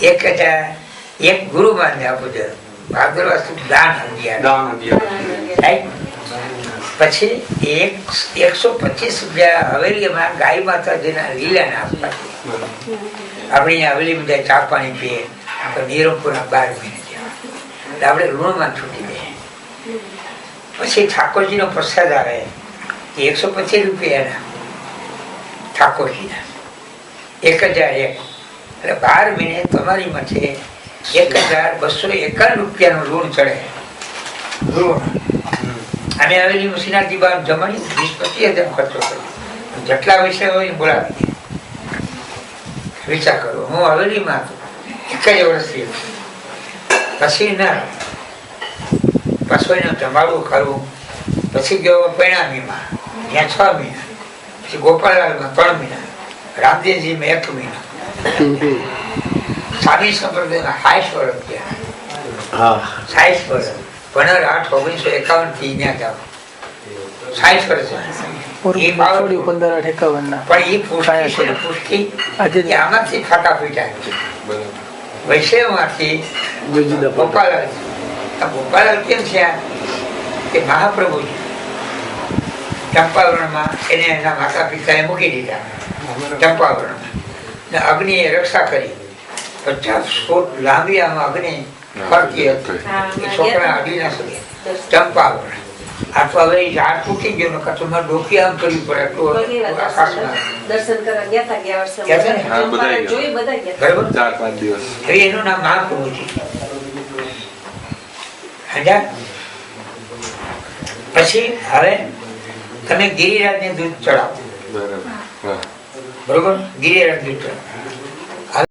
1000 એક ગુરુ માનને આપવું જોઈએ. ભાદરવા સુદ દાન 11 પછી 125 રૂપિયા હવેલીમાં ગાય માતાજીના લીલાના આપવા. આપણે અહીંયા હવેલી બધા ચા પાણી પીએ તો નિરંકુરના 12 મહિને આપણે ઋણમાં છૂટી જઈએ. પછી ઠાકોરજીનો પ્રસાદ આવે 125 રૂપિયાના ઠાકોરજીના 1001 એટલે 12 મહિને તમારી માથે 1251 રૂપિયાનું ઋણ ચડે. અમે આવેલી શ્રીનાથજી બાર જમાડી 20-25 હજાર ખર્ચો કર્યો. જેટલા વિષય હોય બોલાવી વિચાર કરો. હું હવેલીમાં હતો 1 વર્ષથી. પછી ના પાછું જમાડવું ખરું. પછી ગયો પૈણામીમાં ત્યાં 6 મહિના. પછી ગોપાલલાલમાં 3 મહિના. રામદેવજીમાં 1 મહિના. સ્વામી સંપ્રદાયમાં 60 વર્ષ ગયા. 60 વર્ષ 15/8/1951 થી ત્યાં જાવ 60 વર્ષ. આમાંથી ફાટા ફીટા વૈષ્ણવમાંથી ગોપાલાલ કેમ છે કે મહાપ્રભુજી ચંપાવરણમાં એને એના માતા પિતાએ મૂકી દીધા. ચંપાવરણમાં અગ્નિએ રક્ષા કરી. 50 ફૂટ લાંબી આમાં અગ્નિ ફરતી હતી. એ છોકરા અડી ના શકે. ચંપાવરણ આ તો હવે ઝાડ તૂટી ગયું. કચ્છમાં ડોકી આમ કરવી પડે. એનું નામ મહાપ્રભુજી. પછી હવે તમે ગિરિરાજ ને દૂધ ચડાવો. બરોબર? ગિરિરાજ દૂધ ચડાવો.